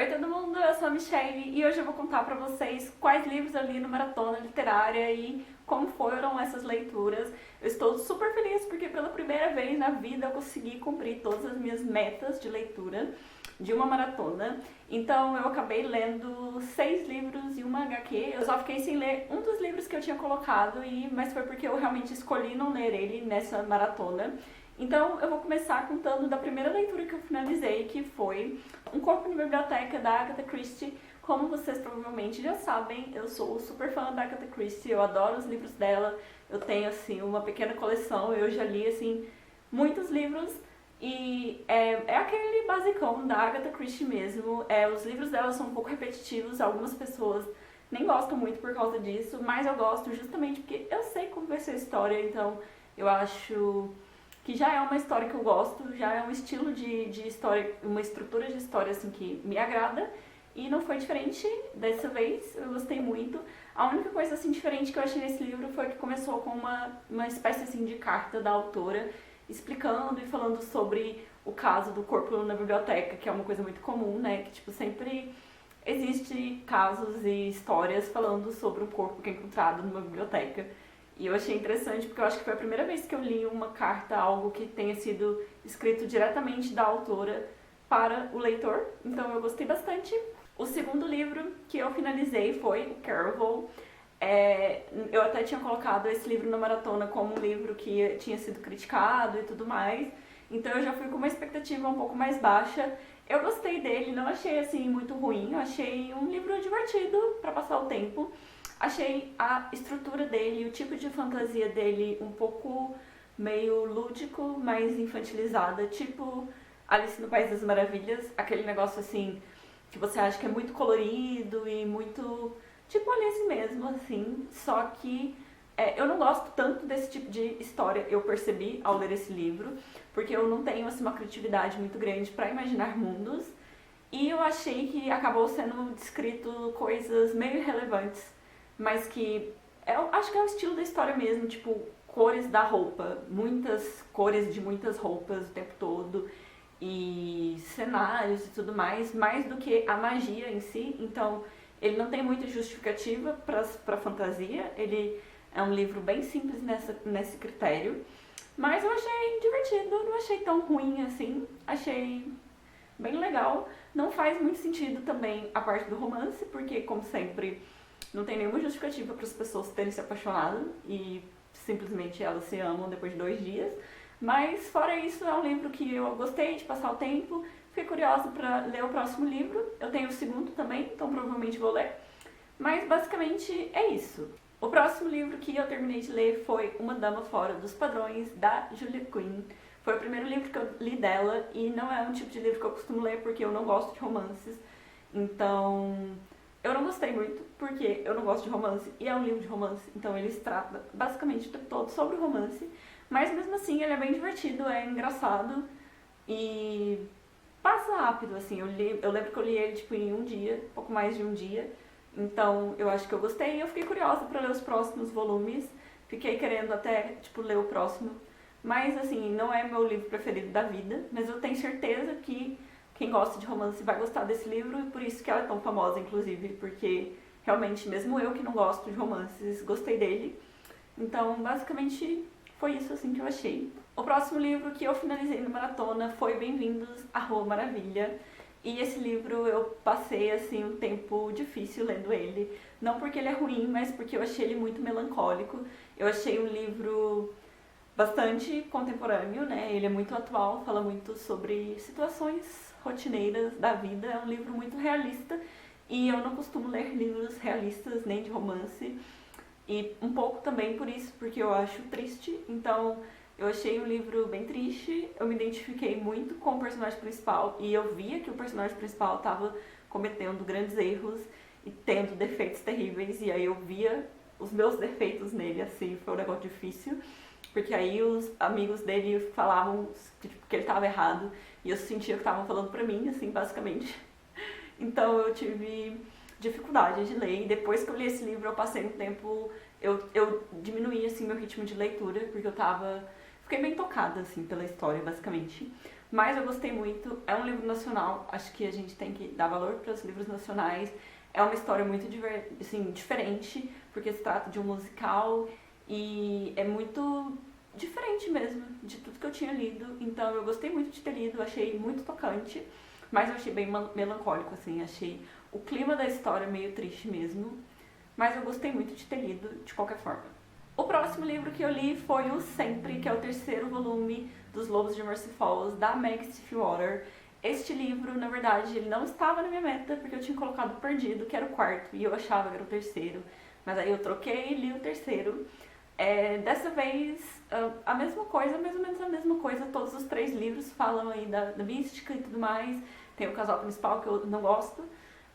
Oi todo mundo, eu sou a Michelle e hoje eu vou contar pra vocês quais livros eu li no Maratona Literária e como foram essas leituras. Eu estou super feliz porque pela primeira vez na vida eu consegui cumprir todas as minhas metas de leitura de uma maratona. Então eu acabei lendo 6 livros e uma HQ. Eu só fiquei sem ler um dos livros que eu tinha colocado, mas foi porque eu realmente escolhi não ler ele nessa maratona. Então eu vou começar contando da primeira leitura que eu finalizei, que foi Um Corpo na Biblioteca, da Agatha Christie. Como vocês provavelmente já sabem, eu sou super fã da Agatha Christie, eu adoro os livros dela, eu tenho assim uma pequena coleção, eu já li assim muitos livros e é aquele basicão da Agatha Christie mesmo. Os livros dela são um pouco repetitivos, algumas pessoas nem gostam muito por causa disso, mas eu gosto justamente porque eu sei como vai ser a história, então eu acho que já é uma história que eu gosto, já é um estilo de história, uma estrutura de história assim que me agrada, e não foi diferente dessa vez, eu gostei muito. A única coisa assim diferente que eu achei nesse livro foi que começou com uma espécie assim de carta da autora, explicando e falando sobre o caso do corpo na biblioteca, que é uma coisa muito comum, né, que tipo sempre existe casos e histórias falando sobre um corpo que é encontrado numa biblioteca. E eu achei interessante porque eu acho que foi a primeira vez que eu li uma carta, algo que tenha sido escrito diretamente da autora para o leitor. Então eu gostei bastante. O segundo livro que eu finalizei foi o Caraval. Eu até tinha colocado esse livro na maratona como um livro que tinha sido criticado e tudo mais. Então eu já fui com uma expectativa um pouco mais baixa. Eu gostei dele, não achei assim muito ruim. Eu achei um livro divertido para passar o tempo. Achei a estrutura dele, o tipo de fantasia dele um pouco meio lúdico, mais infantilizada, tipo Alice no País das Maravilhas, aquele negócio assim que você acha que é muito colorido e muito tipo Alice mesmo, assim, só que eu não gosto tanto desse tipo de história, eu percebi ao ler esse livro, porque eu não tenho assim, uma criatividade muito grande para imaginar mundos, e eu achei que acabou sendo descrito coisas meio irrelevantes, mas que eu acho que é o estilo da história mesmo, tipo, cores da roupa, muitas cores de muitas roupas o tempo todo, e cenários e tudo mais do que a magia em si. Então, ele não tem muita justificativa para fantasia, ele é um livro bem simples nesse critério, mas eu achei divertido, não achei tão ruim assim, achei bem legal. Não faz muito sentido também a parte do romance, porque, como sempre, não tem nenhuma justificativa para as pessoas terem se apaixonado e simplesmente elas se amam depois de 2 dias. Mas, fora isso, é um livro que eu gostei de passar o tempo. Fiquei curiosa para ler o próximo livro. Eu tenho o segundo também, então provavelmente vou ler. Mas, basicamente, é isso. O próximo livro que eu terminei de ler foi Uma Dama Fora dos Padrões, da Julia Quinn. Foi o primeiro livro que eu li dela e não é um tipo de livro que eu costumo ler porque eu não gosto de romances. Então, eu não gostei muito, porque eu não gosto de romance, e é um livro de romance, então eles tratam basicamente o tempo todo sobre o romance, mas mesmo assim ele é bem divertido, é engraçado, e passa rápido, assim, eu lembro que eu li ele tipo em um dia, pouco mais de um dia, então eu acho que eu gostei, e eu fiquei curiosa para ler os próximos volumes, fiquei querendo até, tipo, ler o próximo, mas assim, não é meu livro preferido da vida, mas eu tenho certeza que quem gosta de romance vai gostar desse livro e por isso que ela é tão famosa, inclusive, porque realmente, mesmo eu que não gosto de romances, gostei dele. Então, basicamente, foi isso assim que eu achei. O próximo livro que eu finalizei no maratona foi Bem-vindos à Rua Maravilha. E esse livro eu passei assim um tempo difícil lendo ele. Não porque ele é ruim, mas porque eu achei ele muito melancólico. Eu achei um livro bastante contemporâneo, né? Ele é muito atual, fala muito sobre situações rotineiras da vida. É um livro muito realista e eu não costumo ler livros realistas nem de romance, e um pouco também por isso, porque eu acho triste. Então eu achei o livro bem triste, eu me identifiquei muito com o personagem principal e eu via que o personagem principal estava cometendo grandes erros e tendo defeitos terríveis, e aí eu via os meus defeitos nele, assim, foi um negócio difícil. Porque aí os amigos dele falavam que ele estava errado e eu sentia que estavam falando pra mim, assim, basicamente. Então eu tive dificuldade de ler, e depois que eu li esse livro eu passei um tempo, eu diminuí assim meu ritmo de leitura, porque eu fiquei bem tocada, assim, pela história, basicamente. Mas eu gostei muito, é um livro nacional, acho que a gente tem que dar valor para os livros nacionais. É uma história muito assim, diferente, porque se trata de um musical e é muito diferente mesmo de tudo que eu tinha lido. Então eu gostei muito de ter lido, achei muito tocante, mas eu achei bem melancólico, assim, achei o clima da história meio triste mesmo. Mas eu gostei muito de ter lido, de qualquer forma. O próximo livro que eu li foi o Sempre, que é o terceiro volume dos Lobos de Mercy Falls, da Meg Stiefvater. Este livro, na verdade, ele não estava na minha meta, porque eu tinha colocado perdido, que era o quarto, e eu achava que era o terceiro. Mas aí eu troquei e li o terceiro. Dessa vez, a mesma coisa, mais ou menos a mesma coisa. Todos os três livros falam aí da mística e tudo mais. Tem o casal principal, que eu não gosto.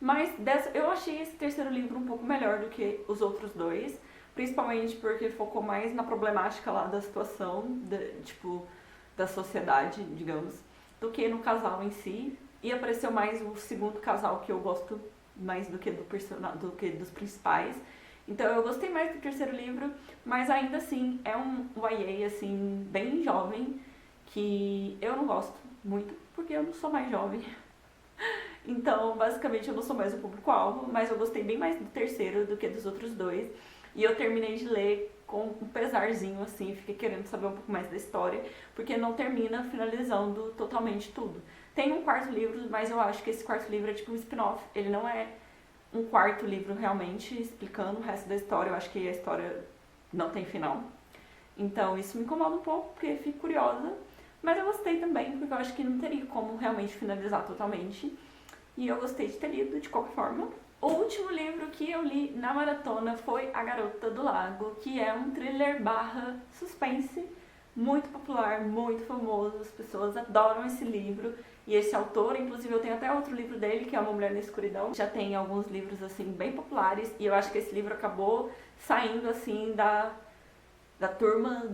Mas eu achei esse terceiro livro um pouco melhor do que os outros dois. Principalmente porque focou mais na problemática lá da situação, da sociedade, digamos, do que no casal em si. E apareceu mais o segundo casal, que eu gosto mais do que do que dos principais. Então eu gostei mais do terceiro livro, mas ainda assim é um YA assim, bem jovem, que eu não gosto muito, porque eu não sou mais jovem. Então, basicamente, eu não sou mais o público-alvo, mas eu gostei bem mais do terceiro do que dos outros dois. E eu terminei de ler com um pesarzinho, assim, fiquei querendo saber um pouco mais da história, porque não termina finalizando totalmente tudo. Tem um quarto livro, mas eu acho que esse quarto livro é tipo um spin-off, ele não é um quarto livro realmente explicando o resto da história, eu acho que a história não tem final. Então isso me incomoda um pouco, porque fico curiosa, mas eu gostei também, porque eu acho que não teria como realmente finalizar totalmente. E eu gostei de ter lido, de qualquer forma. O último livro que eu li na maratona foi A Garota do Lago, que é um thriller barra suspense, muito popular, muito famoso, as pessoas adoram esse livro. E esse autor, inclusive eu tenho até outro livro dele, que é Uma Mulher na Escuridão. Já tem alguns livros, assim, bem populares, e eu acho que esse livro acabou saindo, assim, da turma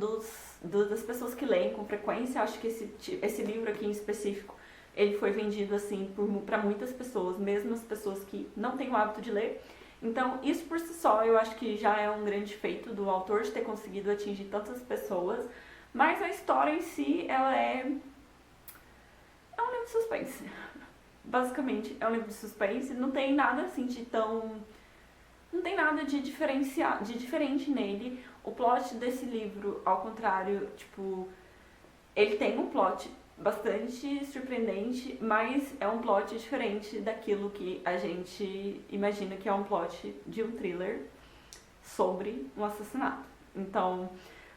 das pessoas que leem com frequência. Eu acho que esse livro aqui em específico, ele foi vendido assim para muitas pessoas, mesmo as pessoas que não têm o hábito de ler. Então, isso por si só, eu acho que já é um grande feito do autor de ter conseguido atingir tantas pessoas. Mas a história em si, ela é um livro de suspense. Basicamente, é um livro de suspense. Não tem nada assim não tem nada de diferente nele. O plot desse livro, ao contrário, ele tem um plot bastante surpreendente, mas é um plot diferente daquilo que a gente imagina que é um plot de um thriller sobre um assassinato. Então,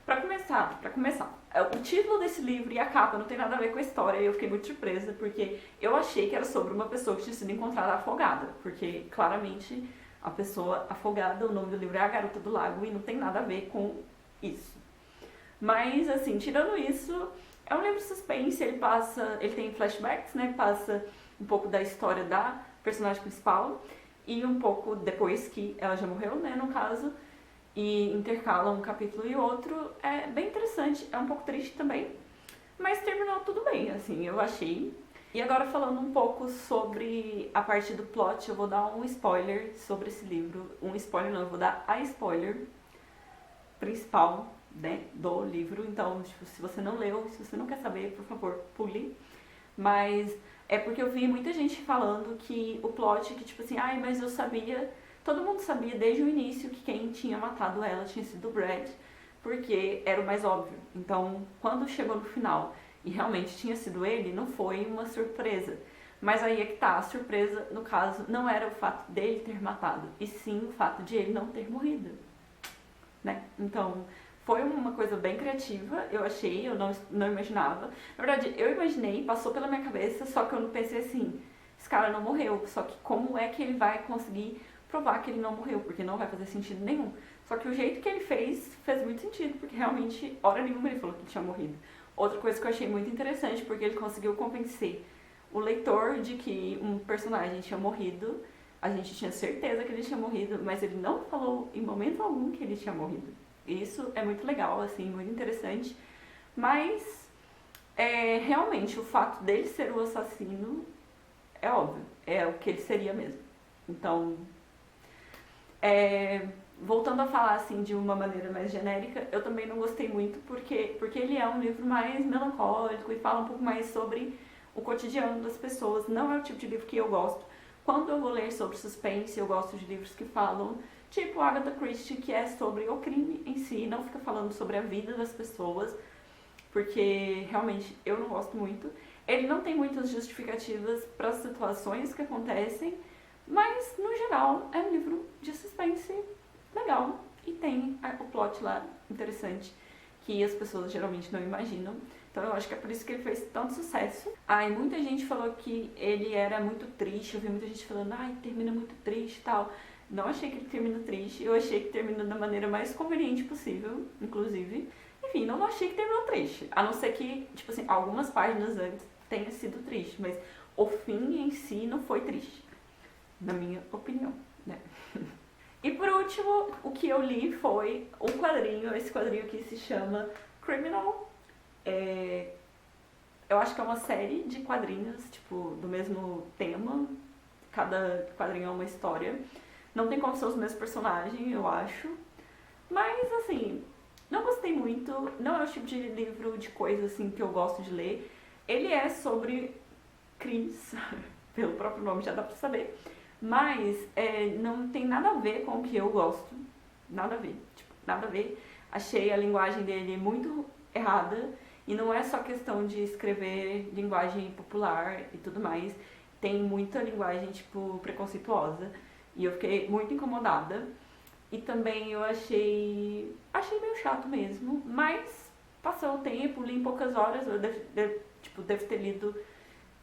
pra começar, o título desse livro e a capa não tem nada a ver com a história, e eu fiquei muito surpresa, porque eu achei que era sobre uma pessoa que tinha sido encontrada afogada, porque claramente a pessoa afogada, o nome do livro é A Garota do Lago, e não tem nada a ver com isso. Mas, assim, tirando isso, é um livro de suspense, ele tem flashbacks, né, passa um pouco da história da personagem principal e um pouco depois que ela já morreu, né, no caso, e intercala um capítulo e outro. É bem interessante, é um pouco triste também, mas terminou tudo bem, assim, eu achei. E agora falando um pouco sobre a parte do plot, eu vou dar um spoiler sobre esse livro. Um spoiler não, eu vou dar a spoiler principal, né, do livro. Então, se você não leu, se você não quer saber, por favor, pule. Mas é porque eu vi muita gente falando que o plot, que assim, mas eu sabia, todo mundo sabia desde o início que quem tinha matado ela tinha sido o Brad, porque era o mais óbvio. Então, quando chegou no final e realmente tinha sido ele, não foi uma surpresa. Mas aí é que tá, a surpresa, no caso, não era o fato dele ter matado, e sim o fato de ele não ter morrido, né? Então, foi uma coisa bem criativa, eu achei, eu não imaginava. Na verdade, eu imaginei, passou pela minha cabeça, só que eu não pensei assim, esse cara não morreu, só que como é que ele vai conseguir provar que ele não morreu, porque não vai fazer sentido nenhum. Só que o jeito que ele fez muito sentido, porque realmente, hora nenhuma ele falou que tinha morrido. Outra coisa que eu achei muito interessante, porque ele conseguiu convencer o leitor de que um personagem tinha morrido, a gente tinha certeza que ele tinha morrido, mas ele não falou em momento algum que ele tinha morrido. Isso é muito legal, assim, muito interessante. Mas, realmente, o fato dele ser o assassino é óbvio, é o que ele seria mesmo. Então, voltando a falar assim de uma maneira mais genérica, eu também não gostei muito porque ele é um livro mais melancólico e fala um pouco mais sobre o cotidiano das pessoas. Não é o tipo de livro que eu gosto. Quando eu vou ler sobre suspense, eu gosto de livros que falam, tipo Agatha Christie, que é sobre o crime em si, não fica falando sobre a vida das pessoas, porque realmente eu não gosto muito. Ele não tem muitas justificativas para as situações que acontecem, mas no geral é um livro de suspense legal e tem o plot lá interessante que as pessoas geralmente não imaginam. Então eu acho que é por isso que ele fez tanto sucesso. E muita gente falou que ele era muito triste, eu vi muita gente falando, termina muito triste e tal. Não achei que ele termina triste, eu achei que termina da maneira mais conveniente possível, inclusive. Enfim, não achei que terminou triste, a não ser que, tipo assim, algumas páginas antes tenha sido triste, mas o fim em si não foi triste, na minha opinião, né? E por último, o que eu li foi um quadrinho, esse quadrinho aqui se chama Criminal. Eu acho que é uma série de quadrinhos, tipo, do mesmo tema, cada quadrinho é uma história. Não tem como ser os mesmos personagens, eu acho. Mas, assim, não gostei muito, não é o tipo de livro de coisa, assim, que eu gosto de ler. Ele é sobre crimes, pelo próprio nome já dá pra saber. Mas não tem nada a ver com o que eu gosto. Nada a ver. Tipo, nada a ver. Achei a linguagem dele muito errada. E não é só questão de escrever linguagem popular e tudo mais. Tem muita linguagem, tipo, preconceituosa. E eu fiquei muito incomodada. E também eu achei meio chato mesmo. Mas passou o tempo, li em poucas horas. Eu devo ter lido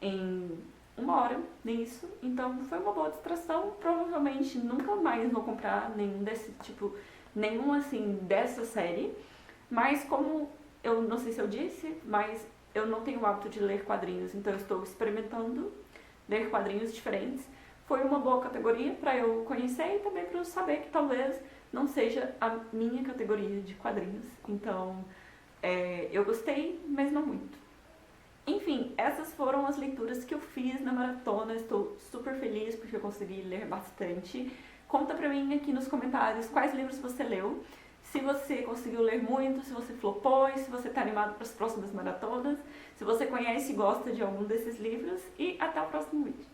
em 1 hora, nem isso. Então foi uma boa distração. Provavelmente nunca mais vou comprar nenhum desse tipo, nenhum assim dessa série. Mas como eu não sei se eu disse, mas eu não tenho o hábito de ler quadrinhos, então eu estou experimentando ler quadrinhos diferentes. Foi uma boa categoria para eu conhecer e também para eu saber que talvez não seja a minha categoria de quadrinhos. Então eu gostei, mas não muito. Enfim, essas foram as leituras que eu fiz na maratona. Estou super feliz porque eu consegui ler bastante. Conta pra mim aqui nos comentários quais livros você leu, se você conseguiu ler muito, se você flopou, se você tá animado para as próximas maratonas, se você conhece e gosta de algum desses livros. E até o próximo vídeo.